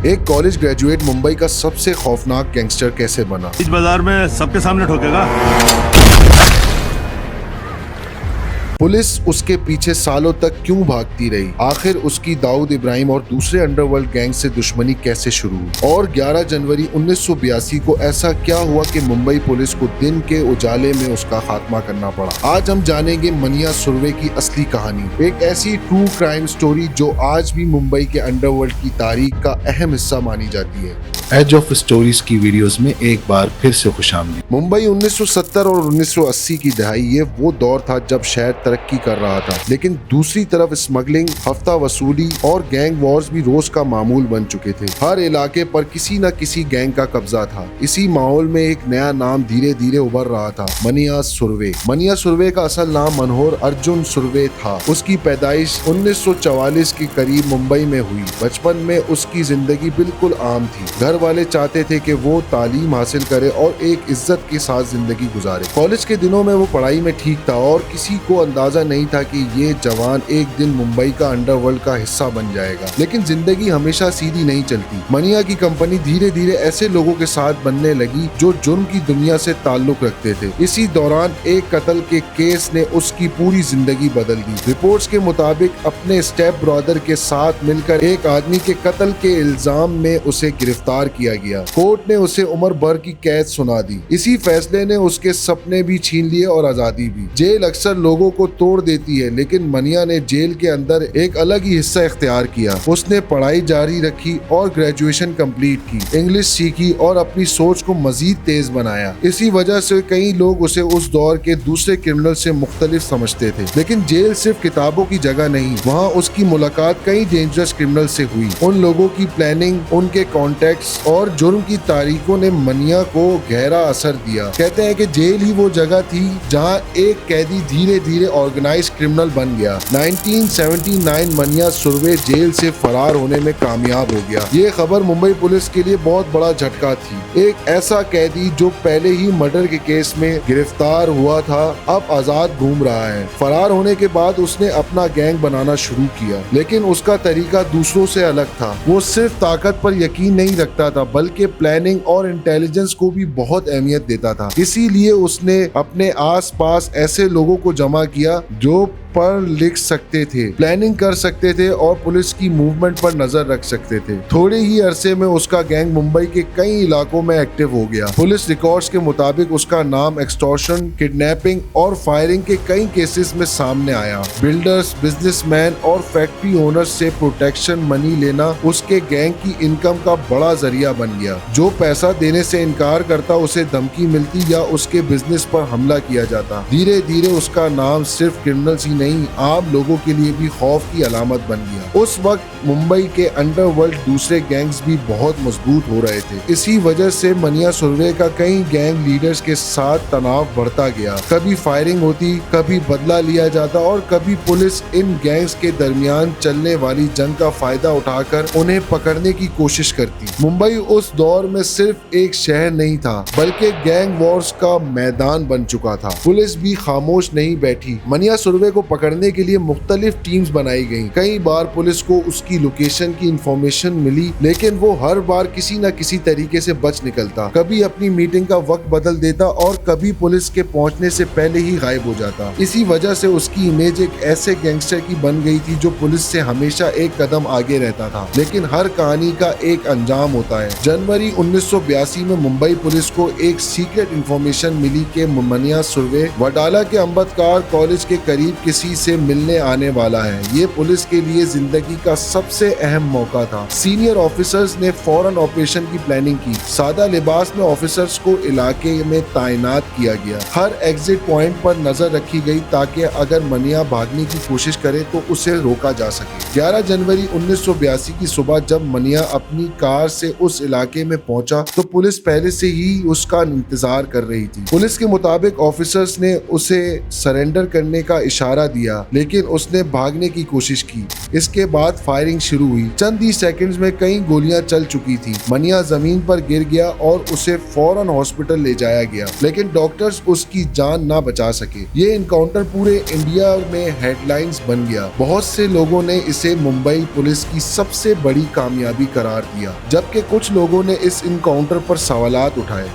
एक college graduate Mumbai का सबसे खौफनाक गैंगस्टर कैसे बना? बीच बाजार में सबके सामने ठोकेगा। पुलिस उसके पीछे सालों तक क्यों भागती रही? आखिर उसकी दाऊद इब्राहिम और दूसरे अंडरवर्ल्ड गैंग से दुश्मनी कैसे शुरू हुई? और 11 जनवरी 1982 को ऐसा क्या हुआ कि मुंबई पुलिस को दिन के उजाले में उसका खात्मा करना पड़ा? आज हम जानेंगे मनिया सुरवे की असली कहानी, एक ऐसी ट्रू क्राइम स्टोरी जो आज भी मुंबई के अंडरवर्ल्ड की तारीख का अहम हिस्सा मानी जाती है। एज ऑफ स्टोरीज की वीडियोस में एक बार फिर से खुशामदीद। मुंबई 1970 और 1980 की दहाई, ये वो दौर था जब शहर तरक्की कर रहा था, लेकिन दूसरी तरफ स्मगलिंग, हफ्ता वसूली और गैंग वॉर्स भी रोज का मामूल बन चुके थे। हर इलाके पर किसी न किसी गैंग का कब्जा था। इसी माहौल में एक नया नाम धीरे धीरे उभर रहा था, मनिया सुरवे। मनिया सुरवे का असल नाम मनोहर अर्जुन सुरवे था। उसकी पैदाइश 1944 के करीब मुंबई में हुई। बचपन में उसकी जिंदगी बिल्कुल आम थी। घर वाले चाहते थे कि वो तालीम हासिल करे और एक इज्जत के साथ जिंदगी गुजारे। कॉलेज के दिनों में वो पढ़ाई में ठीक था और किसी को अंदाजा नहीं था कि ये जवान एक दिन मुंबई का अंडरवर्ल्ड का हिस्सा बन जाएगा। लेकिन जिंदगी हमेशा सीधी नहीं चलती। मनिया की कंपनी धीरे धीरे ऐसे लोगों के साथ बनने लगी जो जुर्म की दुनिया से ताल्लुक रखते थे। इसी दौरान एक कत्ल के केस ने उसकी पूरी जिंदगी बदल दी। रिपोर्ट्स के मुताबिक अपने स्टेप ब्रदर के साथ मिलकर एक आदमी के कत्ल के इल्जाम में उसे गिरफ्तार किया गया। कोर्ट ने उसे उम्र भर की कैद सुना दी। इसी फैसले ने उसके सपने भी छीन लिए और आजादी भी। जेल अक्सर लोगों को तोड़ देती है, लेकिन मनिया ने जेल के अंदर एक अलग ही हिस्सा इख्तियार किया। उसने पढ़ाई जारी रखी और ग्रेजुएशन कंप्लीट की, इंग्लिश सीखी और अपनी सोच को मजीद तेज बनाया। इसी वजह से कई लोग उसे उस दौर के दूसरे क्रिमिनल से मुख्तलिफ समझते थे। लेकिन जेल सिर्फ किताबों की जगह नहीं, वहाँ उसकी मुलाकात कई डेंजरस क्रिमिनल से हुई। उन लोगों की प्लानिंग, उनके कॉन्टेक्ट्स और जुर्म की तारीखों ने मनिया को गहरा असर दिया। कहते हैं कि जेल ही वो जगह थी जहाँ एक कैदी धीरे धीरे ऑर्गेनाइज क्रिमिनल बन गया। 1979 मनिया सुरवे जेल से फरार होने में कामयाब हो गया। ये खबर मुंबई पुलिस के लिए बहुत बड़ा झटका थी। एक ऐसा कैदी जो पहले ही मर्डर के केस में गिरफ्तार हुआ था, अब आजाद घूम रहा है। फरार होने के बाद उसने अपना गैंग बनाना शुरू किया, लेकिन उसका तरीका दूसरों से अलग था। वो सिर्फ ताकत पर यकीन नहीं रखता था, बल्कि प्लानिंग और इंटेलिजेंस को भी बहुत अहमियत देता था। इसीलिए उसने अपने आसपास ऐसे लोगों को जमा किया जो पर लिख सकते थे, प्लानिंग कर सकते थे और पुलिस की मूवमेंट पर नजर रख सकते थे। थोड़े ही अरसे में उसका गैंग मुंबई के कई इलाकों में एक्टिव हो गया। पुलिस रिकॉर्ड्स के मुताबिक उसका नाम एक्सटॉर्शन, किडनैपिंग और फायरिंग के कई केसेस में सामने आया। बिल्डर्स, बिजनेसमैन और फैक्ट्री ओनर्स से प्रोटेक्शन मनी लेना उसके गैंग की इनकम का बड़ा जरिया बन गया। जो पैसा देने से इनकार करता उसे धमकी मिलती या उसके बिजनेस पर हमला किया जाता। धीरे धीरे उसका नाम सिर्फ क्रिमिनल्स ही नहीं, आम लोगों के लिए भी खौफ की अलामत बन गया। उस वक्त मुंबई के अंडरवर्ल्ड दूसरे गैंग्स भी बहुत मजबूत हो रहे थे। इसी वजह से मनिया सुरवे का कई गैंग लीडर्स के साथ तनाव बढ़ता गया। कभी फायरिंग होती, कभी बदला लिया जाता और कभी पुलिस इन गैंग्स के दरमियान चलने वाली जंग का फायदा उठाकर उन्हें पकड़ने की कोशिश करती। मुंबई उस दौर में सिर्फ एक शहर नहीं था, बल्कि गैंग वॉर्स का मैदान बन चुका था। पुलिस भी खामोश नहीं बैठी। मनिया सुरवे को पकड़ने के लिए मुख्तलिफ टीम्स बनाई गईं। कई बार पुलिस को उसकी लोकेशन की इंफॉर्मेशन मिली, लेकिन वो हर बार किसी न किसी तरीके से बच निकलता। कभी अपनी मीटिंग का वक्त बदल देता और कभी पुलिस के पहुंचने से पहले ही गायब हो जाता। इसी वजह से उसकी इमेज एक ऐसे गैंगस्टर की बन गई थी जो पुलिस से हमेशा एक कदम आगे रहता था। लेकिन हर कहानी का एक अंजाम होता है। जनवरी 1982 में मुंबई पुलिस को एक सीक्रेट इंफॉर्मेशन मिली कि मनिया सुरवे वडाला के अम्बेडकर कॉलेज के करीब किसी से मिलने आने वाला है। ये पुलिस के लिए जिंदगी का सबसे अहम मौका था। सीनियर ऑफिसर्स ने फौरन ऑपरेशन की प्लानिंग की। सादा लिबास में ऑफिसर्स को इलाके में तैनात किया गया। हर एग्जिट पॉइंट पर नजर रखी गई ताकि अगर मनिया भागने की कोशिश करे तो उसे रोका जा सके। 11 जनवरी 1982 की सुबह जब मनिया अपनी कार से उस इलाके में पहुंचा तो पुलिस पहले से ही उसका इंतजार कर रही थी। पुलिस के मुताबिक ऑफिसर्स ने उसे सरेंडर करने का इशारा दिया, लेकिन उसने भागने की कोशिश की। इसके बाद फायरिंग शुरू हुई। चंद ही सेकंड्स में कई गोलियां चल चुकी थी। मनिया जमीन पर गिर गया और उसे फौरन हॉस्पिटल ले जाया गया, लेकिन डॉक्टर्स उसकी जान ना बचा सके। ये इनकाउंटर पूरे इंडिया में हेडलाइंस बन गया। बहुत से लोगों ने इसे मुंबई पुलिस की सबसे बड़ी कामयाबी करार दिया, जबकि कुछ लोगों ने इस इनकाउंटर पर सवालात उठाए।